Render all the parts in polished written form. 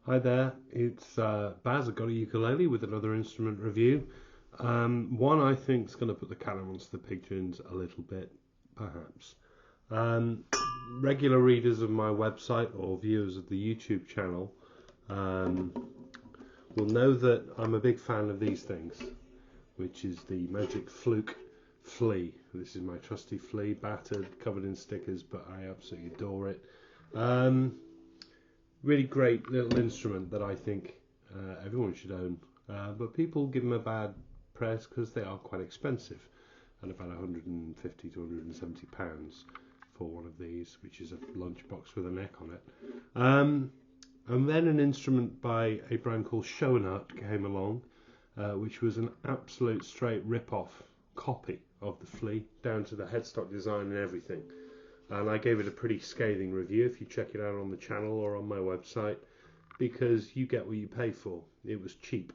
Hi there, it's Baz. I've got a ukulele with another instrument review. One I think is going to put the cat amongst the pigeons a little bit, perhaps. Um, Regular readers of my website or viewers of the YouTube channel um, will know that I'm a big fan of these things, which is the Magic Fluke Flea. This is my trusty flea, battered, covered in stickers, but I absolutely adore it. Um, Really great little instrument that I think everyone should own. But people give them a bad press because they are quite expensive, at about 150 to 170 pounds for one of these, which is a lunchbox with a neck on it. And then an instrument by a brand called Shonut came along, which was an absolute straight rip-off copy of the Flea, down to the headstock design and everything. And I gave it a pretty scathing review if you check it out on the channel or on my website, because you get what you pay for. It was cheap,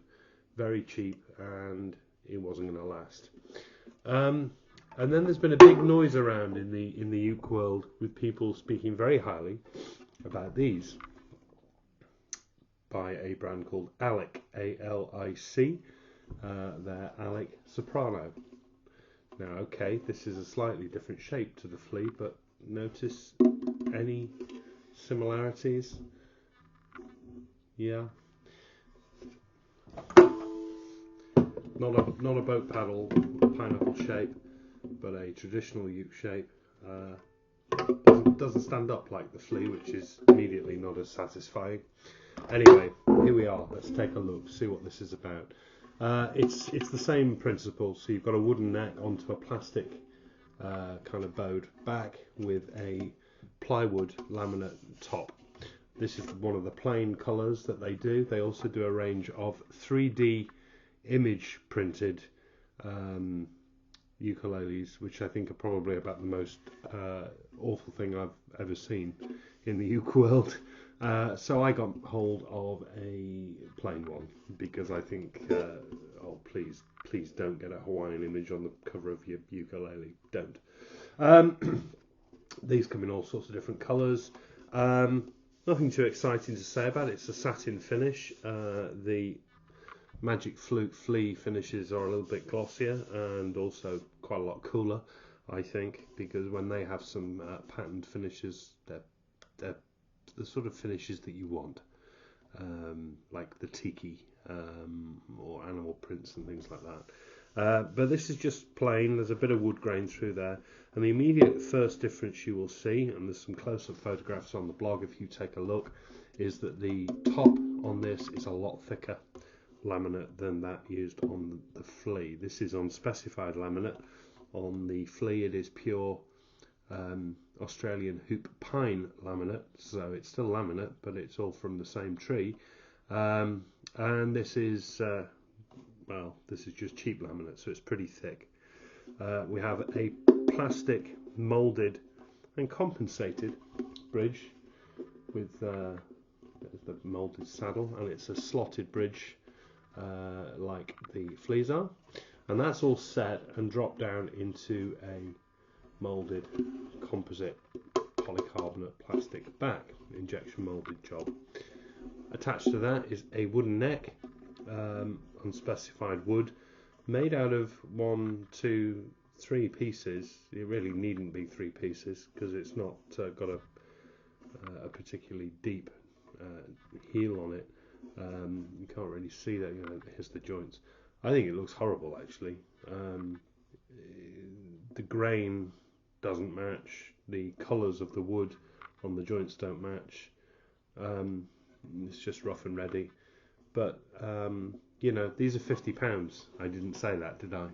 very cheap, and it wasn't going to last. And then there's been a big noise around in the uke world with people speaking very highly about these by a brand called Alic, A-L-I-C. They're Alic Soprano. Now, okay, this is a slightly different shape to the Flea, but notice any similarities? Yeah. Not a boat paddle pineapple shape, but a traditional uke shape. Doesn't stand up like the Flea, which is immediately not as satisfying. Anyway, here we are. Let's take a look, see what this is about. It's the same principle. So you've got a wooden neck onto a plastic kind of bowed back with a plywood laminate top. This is one of the plain colours that they do. They also do a range of 3D image printed ukuleles, which I think are probably about the most awful thing I've ever seen in the uke world. So I got hold of a plain one because I think, oh please don't get a Hawaiian image on the cover of your ukulele. Don't. These come in all sorts of different colours. Nothing too exciting to say about it. It's a satin finish. The Magic Fluke Flea finishes are a little bit glossier and also quite a lot cooler, I think, because when they have some patterned finishes, they're the sort of finishes that you want, like the tiki or animal prints and things like that. But this is just plain. There's a bit of wood grain through there, and the immediate first difference you will see, and there's some close-up photographs on the blog if you take a look, is that the top on this is a lot thicker laminate than that used on the Flea. This is unspecified laminate. On the Flea it is pure Australian hoop pine laminate, so it's still laminate, but it's all from the same tree. And this is this is just cheap laminate, so it's pretty thick. We have a plastic molded and compensated bridge with the molded saddle, and it's a slotted bridge like the Fleas are, and that's all set and dropped down into a molded composite polycarbonate plastic back, injection molded job. Attached to that is a wooden neck, unspecified wood, made out of 1, 2, 3 pieces. It really needn't be 3 pieces because it's not got a particularly deep heel on it. You can't really see that. Here's the joints. I think it looks horrible actually. The grain doesn't match, the colours of the wood on the joints don't match. It's just rough and ready. But these are £50. I didn't say that, did I?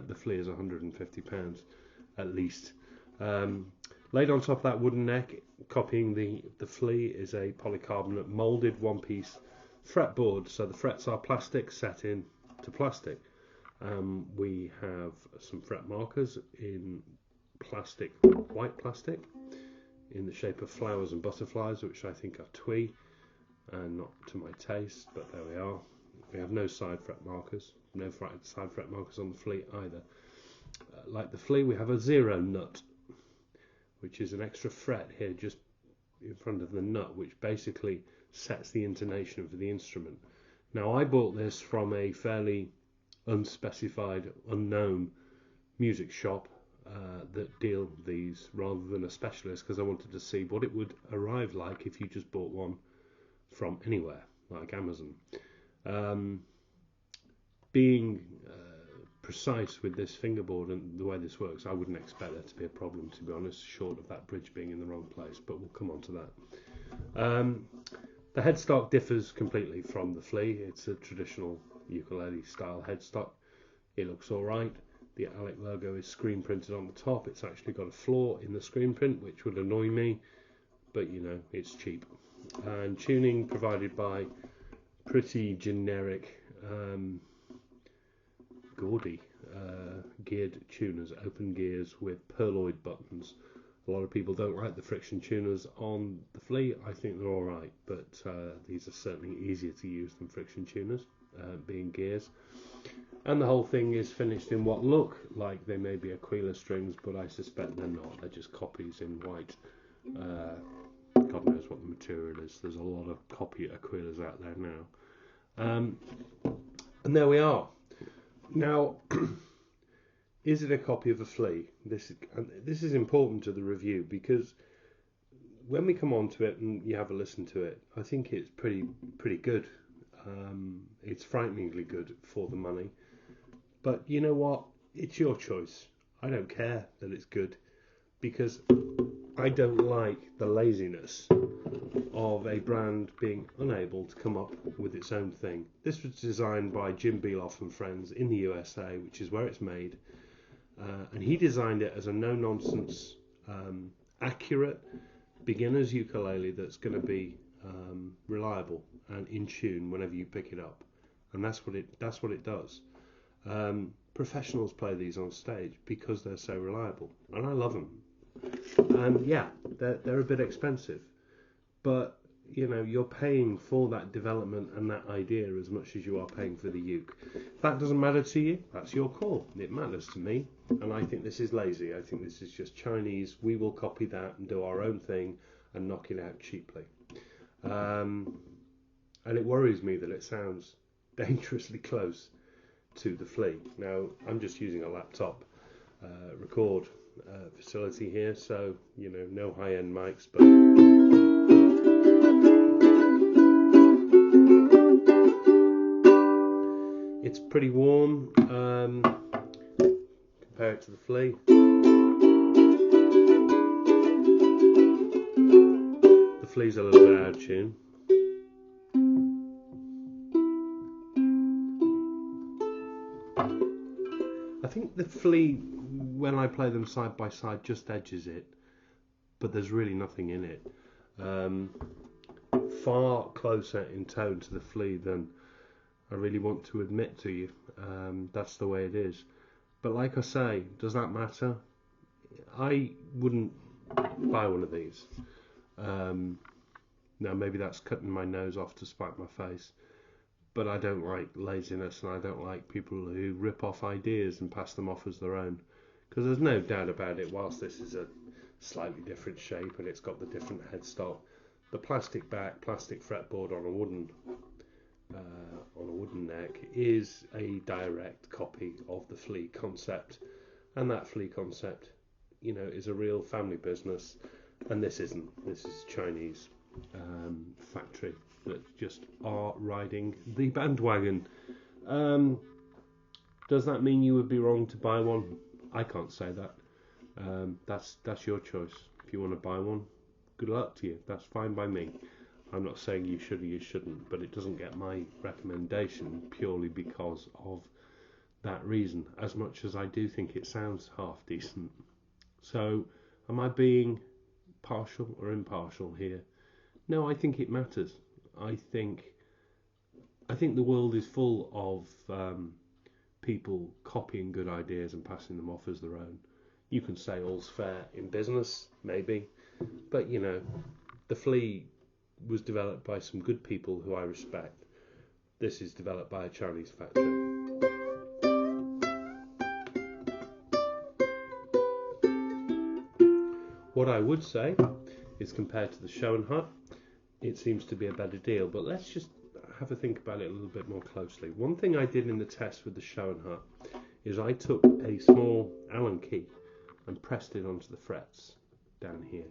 The Flea is £150 at least. Laid on top of that wooden neck, copying the Flea, is a polycarbonate moulded one-piece fretboard. So the frets are plastic set in to plastic. We have some fret markers in plastic, white plastic, in the shape of flowers and butterflies, which I think are twee and not to my taste, but there we are. We have no side fret markers, no side fret markers on the Flea either. Like the Flea, we have a 0 nut, which is an extra fret here, just in front of the nut, which basically sets the intonation for the instrument. Now, I bought this from a fairly unspecified, unknown music shop that deal these rather than a specialist, because I wanted to see what it would arrive like if you just bought one from anywhere, like Amazon. Being precise with this fingerboard and the way this works, I wouldn't expect there to be a problem, to be honest, short of that bridge being in the wrong place, but we'll come on to that. The headstock differs completely from the flea. It's a traditional ukulele style headstock. It looks alright. The Alic logo is screen printed on the top. It's actually got a flaw in the screen print, which would annoy me, but you know, it's cheap. And tuning provided by pretty generic gaudy geared tuners, open gears with pearloid buttons. A lot of people don't like the friction tuners on the flea. I think they're alright, but these are certainly easier to use than friction tuners, being gears. And the whole thing is finished in what look like they may be Aquila strings, but I suspect they're not. They're just copies in white. God knows what the material is. There's a lot of copy Aquilas out there now. And there we are. Now, is it a copy of a flea? This is important to the review, because when we come on to it and you have a listen to it, I think it's pretty good. It's frighteningly good for the money. But you know what? It's your choice. I don't care that it's good, because I don't like the laziness of a brand being unable to come up with its own thing. This was designed by Jim Beloff and Friends in the USA, which is where it's made. And he designed it as a no-nonsense, accurate beginner's ukulele that's going to be reliable and in tune whenever you pick it up. And that's what it does. Professionals play these on stage because they're so reliable, and I love them. And yeah, they're a bit expensive, but you know, you're paying for that development and that idea as much as you are paying for the uke. If that doesn't matter to you, that's your call. It matters to me, and I think this is lazy. I think this is just Chinese. We will copy that and do our own thing and knock it out cheaply. And it worries me that it sounds dangerously close to the flea. Now, I'm just using a laptop record facility here, so you know, no high-end mics, but it's pretty warm. Compare it to the flea. The flea's a little bit out of tune. I think the flea, when I play them side by side, just edges it, but there's really nothing in it. Far closer in tone to the flea than I really want to admit to you. That's the way it is. But like I say, does that matter? I wouldn't buy one of these. Now maybe that's cutting my nose off to spite my face, but I don't like laziness, and I don't like people who rip off ideas and pass them off as their own, because there's no doubt about it, whilst this is a slightly different shape and it's got the different headstock, the plastic back, plastic fretboard on a wooden neck is a direct copy of the flea concept, and that flea concept, you know, is a real family business, and this isn't. This is Chinese factory that just are riding the bandwagon. Does that mean you would be wrong to buy one? I can't say that. That's your choice. If you want to buy one, good luck to you. That's fine by me. I'm not saying you should or you shouldn't, but it doesn't get my recommendation purely because of that reason, as much as I do think it sounds half decent. So, am I being partial or impartial here? No, I think it matters. I think the world is full of people copying good ideas and passing them off as their own. You can say all's fair in business, maybe, but you know, the flea was developed by some good people who I respect. This is developed by a Chinese factory. What I would say is compared to the Show and Hut, it seems to be a better deal. But let's just have a think about it a little bit more closely. One thing I did in the test with the Show and Hut is I took a small Allen key and pressed it onto the frets down here,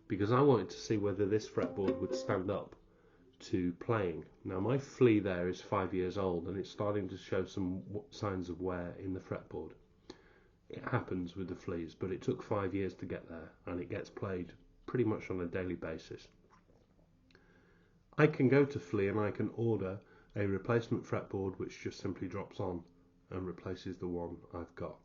because I wanted to see whether this fretboard would stand up to playing. Now my flea there is 5 years old and it's starting to show some signs of wear in the fretboard. It happens with the fleas, but it took 5 years to get there, and it gets played pretty much on a daily basis. I can go to Flea and I can order a replacement fretboard which just simply drops on and replaces the one I've got.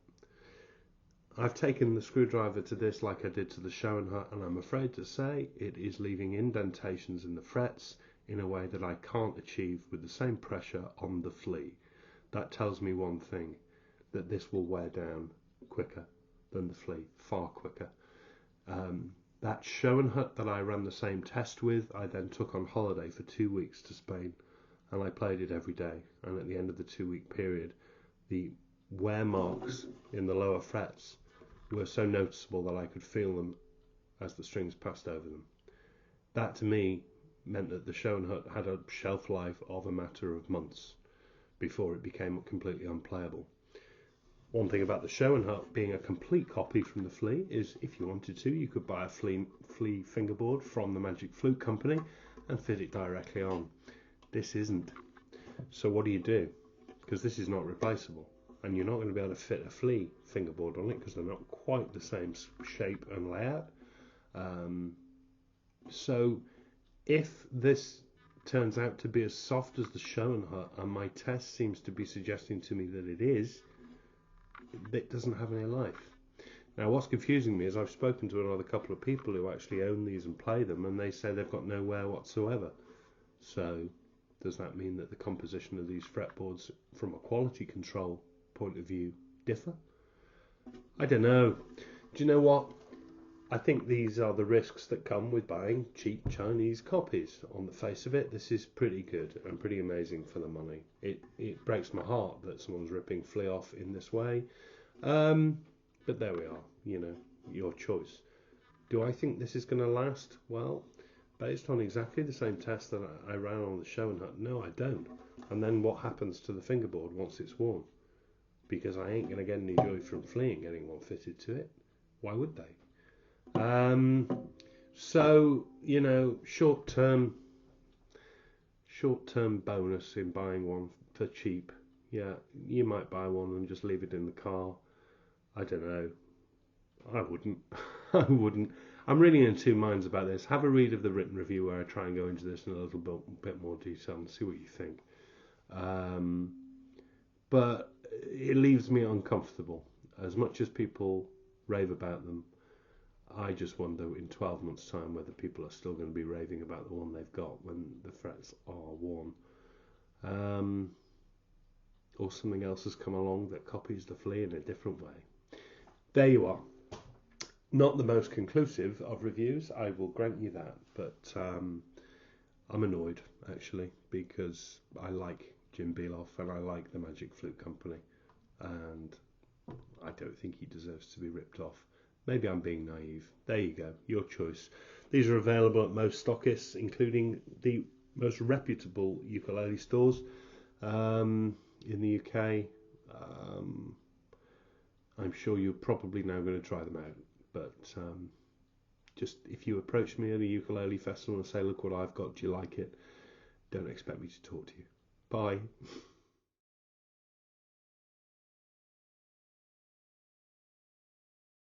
I've taken the screwdriver to this like I did to the Show and Hut, and I'm afraid to say it is leaving indentations in the frets in a way that I can't achieve with the same pressure on the Flea. That tells me one thing, that this will wear down quicker than the Flea, far quicker. That Show and Hut that I ran the same test with, I then took on holiday for 2 weeks to Spain, and I played it every day. And at the end of the 2-week period, the wear marks in the lower frets were so noticeable that I could feel them as the strings passed over them. That to me meant that the Show and Hut had a shelf life of a matter of months before it became completely unplayable. One thing about the Show and Hut being a complete copy from the Flea is, if you wanted to, you could buy a Flea fingerboard from the Magic Flute Company and fit it directly on. This isn't. So what do? Because this is not replaceable, and you're not going to be able to fit a Flea fingerboard on it because they're not quite the same shape and layout. So if this turns out to be as soft as the Show and Hut, and my test seems to be suggesting to me that it is, it doesn't have any life. Now what's confusing me is I've spoken to another couple of people who actually own these and play them, and they say they've got no wear whatsoever. So does that mean that the composition of these fretboards from a quality control point of view differ? I don't know. Do you know what? I think these are the risks that come with buying cheap Chinese copies. On the face of it, this is pretty good and pretty amazing for the money. It breaks my heart that someone's ripping Flea off in this way. But there we are, your choice. Do I think this is going to last? Well, based on exactly the same test that I ran on the Show and Hut, no, I don't. And then what happens to the fingerboard once it's worn? Because I ain't going to get any joy from Flea and getting one fitted to it. Why would they? So, short-term bonus in buying one for cheap. Yeah, you might buy one and just leave it in the car. I don't know. I wouldn't. I wouldn't. I'm really in two minds about this. Have a read of the written review where I try and go into this in a little bit more detail and see what you think. But it leaves me uncomfortable. As much as people rave about them, I just wonder in 12 months' time whether people are still going to be raving about the one they've got when the frets are worn. Or something else has come along that copies the Flea in a different way. There you are. Not the most conclusive of reviews, I will grant you that, but I'm annoyed, actually, because I like Jim Beloff and I like the Magic Flute Company, and I don't think he deserves to be ripped off. Maybe I'm being naive. There you go, your choice. These are available at most stockists, including the most reputable ukulele stores in the UK. I'm sure you're probably now going to try them out, but just if you approach me at a ukulele festival and say, look what I've got, do you like it? Don't expect me to talk to you. Bye.